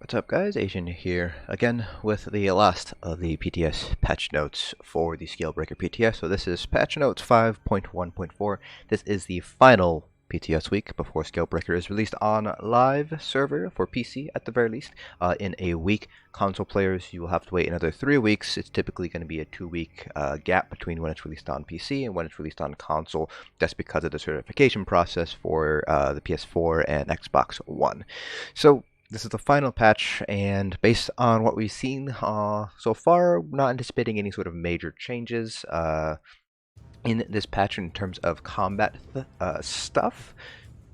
What's up guys, Asian here, again with the last of the PTS patch notes for the Scalebreaker PTS. So this is patch notes 5.1.4. This is the final PTS week before Scalebreaker is released on live server for PC at the very least. In a week, console players, you will have to wait another 3 weeks. It's typically going to be a 2-week gap between when it's released on PC and when it's released on console, just because of the certification process for the PS4 and Xbox One. So this is the final patch, and based on what we've seen so far, not anticipating any sort of major changes in this patch in terms of combat stuff.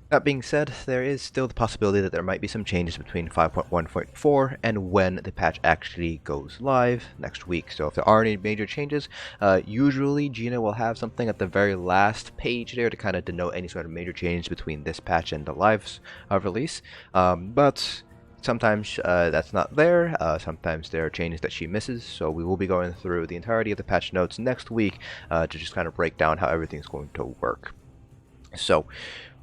That being said, there is still the possibility that there might be some changes between 5.1.4 and when the patch actually goes live next week. So if there are any major changes, usually Gina will have something at the very last page there to kind of denote any sort of major change between this patch and the live release. But sometimes that's not there. Sometimes there are changes that she misses. So we will be going through the entirety of the patch notes next week to just kind of break down how everything's going to work. So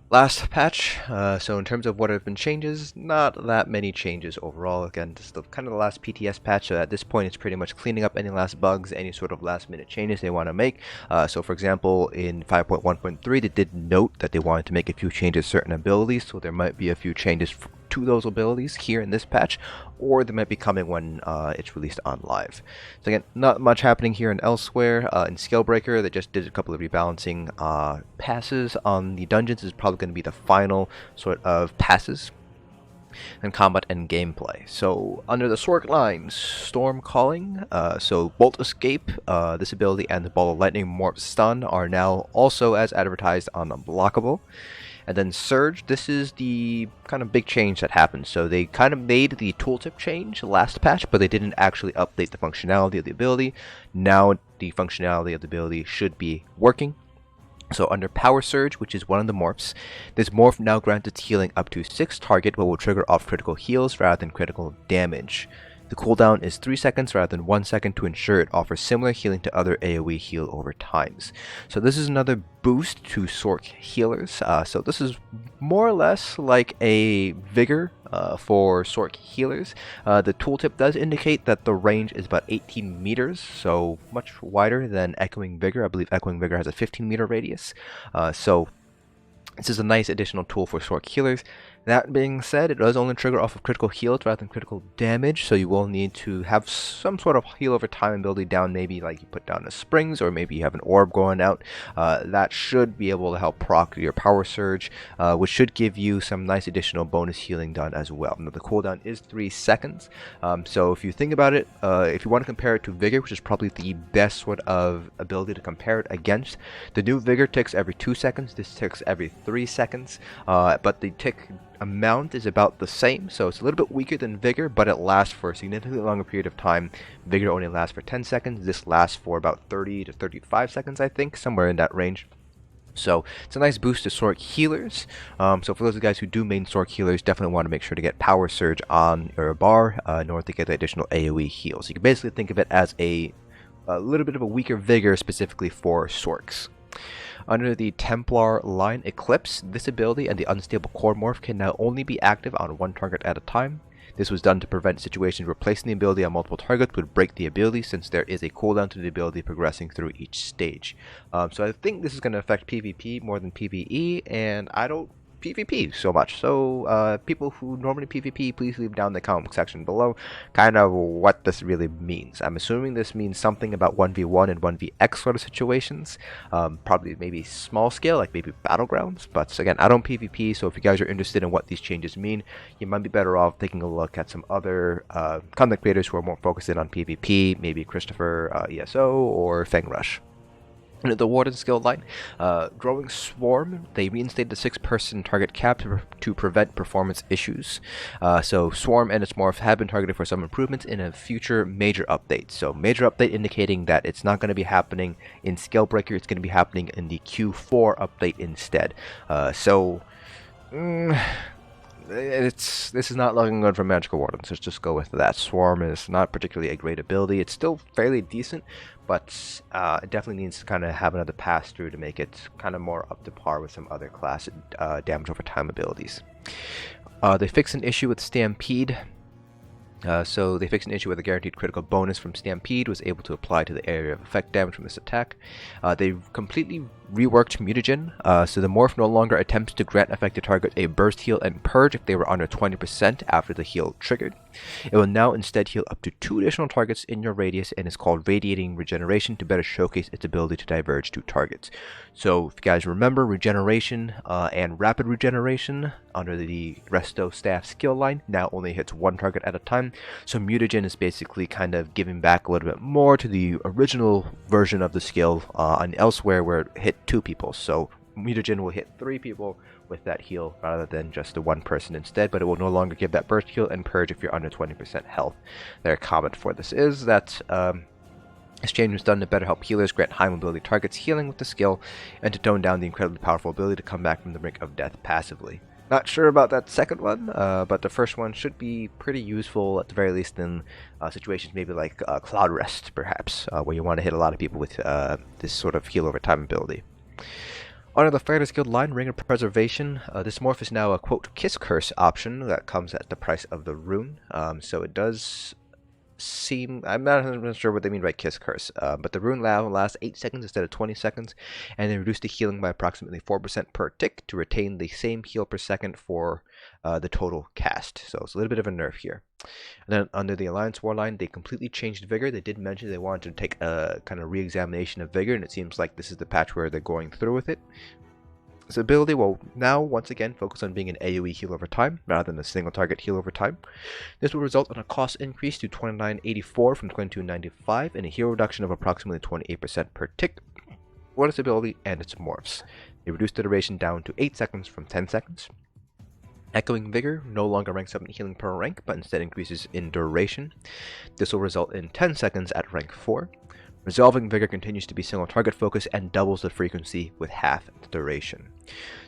last patch, so in terms of what have been changes, not that many changes overall. Again, this is kind of the last PTS patch, so at this point it's pretty much cleaning up any last bugs, any sort of last minute changes they want to make. So for example, in 5.1.3 they did note that they wanted to make a few changes to certain abilities, so there might be a few changes to those abilities here in this patch, or they might be coming when it's released on live. So again, not much happening here and elsewhere. In Scalebreaker, they just did a couple of rebalancing passes on the dungeons. This is probably going to be the final sort of passes and combat and gameplay. So under the sorc lines, Storm Calling, so Bolt Escape, this ability, and the Ball of Lightning Morph Stun are now also as advertised on Unblockable. And then Surge, this is the kind of big change that happened. So they kind of made the tooltip change last patch, but they didn't actually update the functionality of the ability. Now the functionality of the ability should be working. So under Power Surge, which is one of the morphs, this morph now grants healing up to 6 target, but will trigger off critical heals rather than critical damage. The cooldown is 3 seconds rather than 1 second to ensure it offers similar healing to other AoE heal over times. So this is another boost to sorc healers. So this is more or less like a Vigor for sorc healers. The tooltip does indicate that the range is about 18 meters, so much wider than Echoing Vigor. I believe Echoing Vigor has a 15-meter radius. So this is a nice additional tool for sorc healers. That being said, it does only trigger off of critical heals rather than critical damage, so you will need to have some sort of heal over time ability down, maybe like you put down the springs, or maybe you have an orb going out. That should be able to help proc your Power Surge, which should give you some nice additional bonus healing done as well. Now the cooldown is 3 seconds, so if you think about it, if you want to compare it to Vigor, which is probably the best sort of ability to compare it against, the new Vigor ticks every 2 seconds, this ticks every 3 seconds, but the tick amount is about the same, so it's a little bit weaker than Vigor, but it lasts for a significantly longer period of time. Vigor only lasts for 10 seconds, this lasts for about 30 to 35 seconds, I think, somewhere in that range. So it's a nice boost to sorc healers. So for those guys who do main sorc healers, definitely want to make sure to get Power Surge on your bar in order to get the additional AoE heals. You can basically think of it as a little bit of a weaker Vigor specifically for sorcs. Under the Templar line Eclipse, this ability and the Unstable Core Morph can now only be active on one target at a time. This was done to prevent situations where placing the ability on multiple targets would break the ability, since there is a cooldown to the ability progressing through each stage. So I think this is going to affect PvP more than PvE, and I don't PvP so much. So people who normally PvP, please leave down in the comment section below kind of what this really means. I'm assuming this means something about 1v1 and 1vx sort of situations, probably maybe small scale, like maybe battlegrounds. But again, I don't PvP, so if you guys are interested in what these changes mean, you might be better off taking a look at some other content creators who are more focused in on PvP, maybe Christopher ESO or Feng Rush. The Warden skill line, Growing Swarm, they reinstated the 6-person target cap to prevent performance issues. So Swarm and its morph have been targeted for some improvements in a future major update. So major update indicating that it's not going to be happening in Scalebreaker, it's going to be happening in the Q4 update instead. This is not looking good for Magical Wardens. Let's just go with that. Swarm is not particularly a great ability. It's still fairly decent, but it definitely needs to kind of have another pass through to make it kind of more up to par with some other class damage over time abilities. They fixed an issue with Stampede. So they fixed an issue where the guaranteed critical bonus from Stampede was able to apply to the area of effect damage from this attack. They completely reworked mutagen, so the morph no longer attempts to grant affected targets a burst heal and purge if they were under 20% after the heal triggered. It will now instead heal up to 2 additional targets in your radius and is called Radiating Regeneration to better showcase its ability to diverge to targets. So if you guys remember, regeneration and rapid regeneration under the Resto staff skill line now only hits 1 target at a time. So mutagen is basically kind of giving back a little bit more to the original version of the skill on elsewhere where it hit 2 people. So mutagen will hit 3 people with that heal rather than just the 1 person instead, but it will no longer give that burst heal and purge if you're under 20% health. Their comment for this is that this change was done to better help healers grant high mobility targets healing with the skill and to tone down the incredibly powerful ability to come back from the brink of death passively. Not sure about that second one, but the first one should be pretty useful at the very least in situations maybe like Cloud Rest, perhaps, where you want to hit a lot of people with this sort of heal over time ability. Under the Fighter's Guild line, Ring of Preservation, this morph is now a quote Kiss Curse option that comes at the price of the rune, so it does seem, I'm not 100% sure what they mean by Kiss Curse, but the rune lasts 8 seconds instead of 20 seconds, and they reduce the healing by approximately 4% per tick to retain the same heal per second for the total cast. So it's a little bit of a nerf here. And then under the Alliance War line, they completely changed Vigor. They did mention they wanted to take a kind of re-examination of Vigor, and it seems like this is the patch where they're going through with it. This ability will now once again focus on being an AoE heal over time rather than a single target heal over time. This will result in a cost increase to 2984 from 2295 and a heal reduction of approximately 28% per tick for this ability and its morphs. They reduce the duration down to 8 seconds from 10 seconds. Echoing Vigor no longer ranks up in healing per rank, but instead increases in duration. This will result in 10 seconds at rank 4. Resolving Vigor continues to be single target focus and doubles the frequency with half the duration.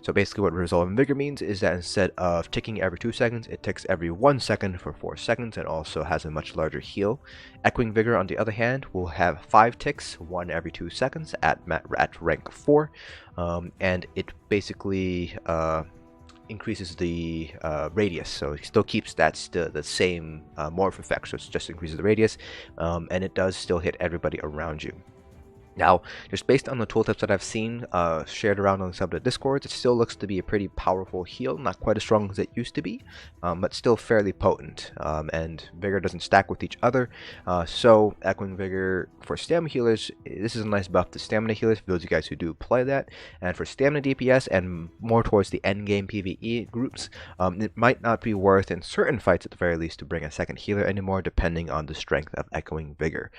So basically what Resolving Vigor means is that instead of ticking every 2 seconds, it ticks every 1 second for 4 seconds and also has a much larger heal. Echoing Vigor, on the other hand, will have 5 ticks, 1 every 2 seconds at rank 4, and it basically increases the radius, so it still keeps the same morph effect, so it just increases the radius, and it does still hit everybody around you. Now, just based on the tooltips that I've seen shared around on some of the discords, it still looks to be a pretty powerful heal, not quite as strong as it used to be, but still fairly potent, and Vigor doesn't stack with each other, so Echoing Vigor for stamina healers, this is a nice buff to stamina healers for those of you guys who do play that, and for stamina DPS and more towards the endgame PvE groups, it might not be worth in certain fights at the very least to bring a second healer anymore depending on the strength of Echoing Vigor.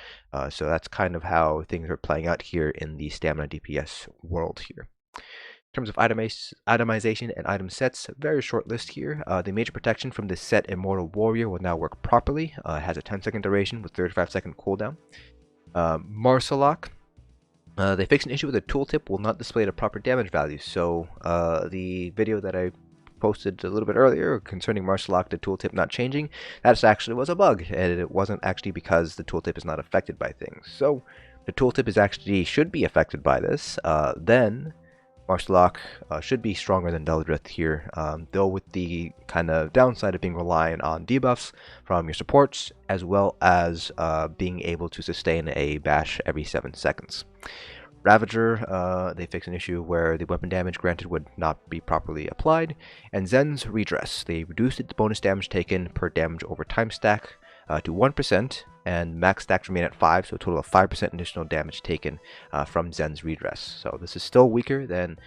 So that's kind of how things are playing out here in the stamina DPS world here. In terms of itemization and item sets, very short list here. The major protection from this set, Immortal Warrior, will now work properly. It has a 10-second duration with 35-second cooldown. Marsalok, they fixed an issue with the tooltip will not display the proper damage value. So the video that I posted a little bit earlier concerning Marsalok, the tooltip not changing, that actually was a bug, and it wasn't actually because the tooltip is not affected by things. So the tooltip is actually should be affected by this, then Marsalok should be stronger than Deldrith here, though with the kind of downside of being reliant on debuffs from your supports, as well as being able to sustain a bash every 7 seconds. Ravager, they fixed an issue where the weapon damage granted would not be properly applied. And Zen's Redress, they reduced the bonus damage taken per damage over time stack to 1%, and max stacks remain at 5, so a total of 5% additional damage taken from Zen's Redress. So this is still weaker than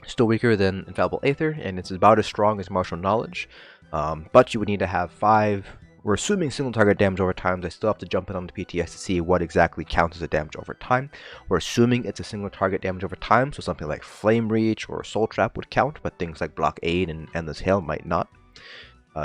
Infallible Aether, and it's about as strong as Martial Knowledge, but you would need to have 5. We're assuming single target damage over time. I still have to jump in on the PTS to see what exactly counts as a damage over time. We're assuming it's a single target damage over time, so something like Flame Reach or Soul Trap would count, but things like Blockade and Endless Hail might not.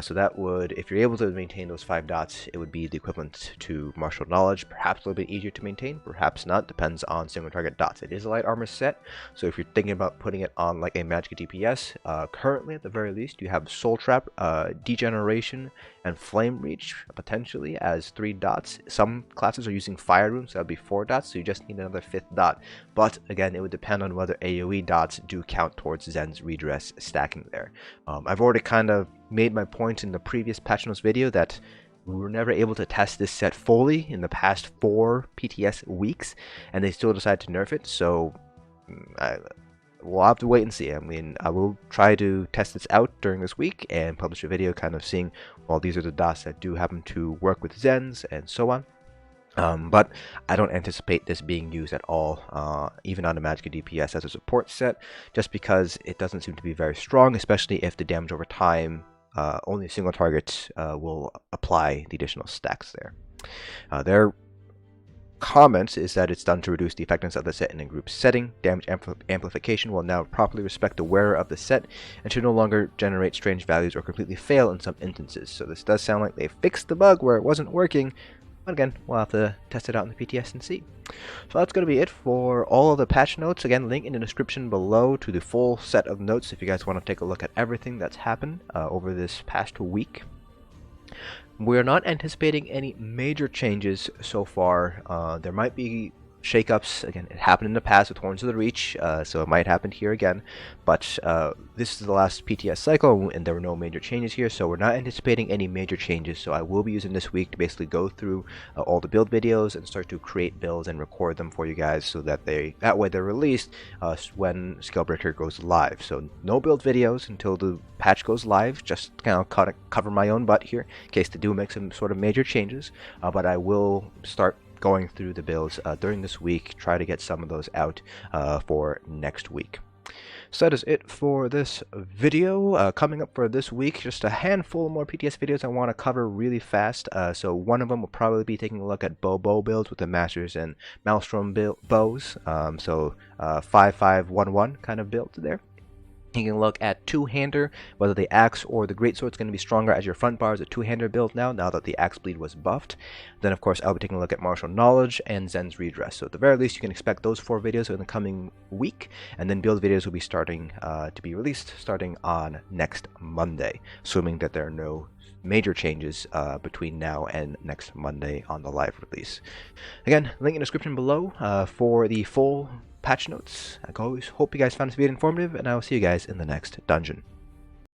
So that would, if you're able to maintain those 5 dots, it would be the equivalent to Martial Knowledge. Perhaps a little bit easier to maintain, perhaps not. Depends on single target dots. It is a light armor set, so if you're thinking about putting it on like a Magicka DPS, currently at the very least, you have Soul Trap, Degeneration, and Flame Reach potentially as 3 dots. Some classes are using Fire Runes, so that would be 4 dots, so you just need another 5th dot. But again, it would depend on whether AoE dots do count towards Zen's Redress stacking there. I've already kind of made my point in the previous patch notes video that we were never able to test this set fully in the past 4 PTS weeks, and they still decided to nerf it, so we'll have to wait and see. I mean, I will try to test this out during this week and publish a video kind of seeing, well, these are the dots that do happen to work with Zens and so on. But I don't anticipate this being used at all, even on the Magicka DPS as a support set, just because it doesn't seem to be very strong, especially if the damage over time, only a single target will apply the additional stacks there. Their comments is that it's done to reduce the effectiveness of the set in a group setting. Damage amplification will now properly respect the wearer of the set and should no longer generate strange values or completely fail in some instances. So this does sound like they fixed the bug where it wasn't working. But again, we'll have to test it out in the PTS and see. So that's going to be it for all of the patch notes. Again, link in the description below to the full set of notes if you guys want to take a look at everything that's happened over this past week. We're not anticipating any major changes so far. There might be shakeups. Again, it happened in the past with Horns of the Reach, so it might happen here again. But this is the last PTS cycle, and there were no major changes here, so we're not anticipating any major changes. So I will be using this week to basically go through all the build videos and start to create builds and record them for you guys, so that that way they're released when Scalebreaker goes live. So no build videos until the patch goes live. Just kind of cover my own butt here in case they do make some sort of major changes. But I will start going through the builds during this week, try to get some of those out for next week. So that is it for this video. Coming up for this week, just a handful more PTS videos I want to cover really fast. So one of them will probably be taking a look at bow builds with the Masters and Maelstrom bows. So 5-5-1-1 kind of build there. You can look at two-hander, whether the axe or the greatsword is going to be stronger as your front bar is a two-hander build now that the axe bleed was buffed. Then of course I'll be taking a look at martial knowledge and Zen's redress. So at the very least you can expect those 4 videos in the coming week, and then build videos will be starting to be released starting on next Monday, assuming that there are no major changes between now and next Monday on the live release. Again, link in the description below for the full patch notes. Like always, hope you guys found this video informative, and I will see you guys in the next dungeon.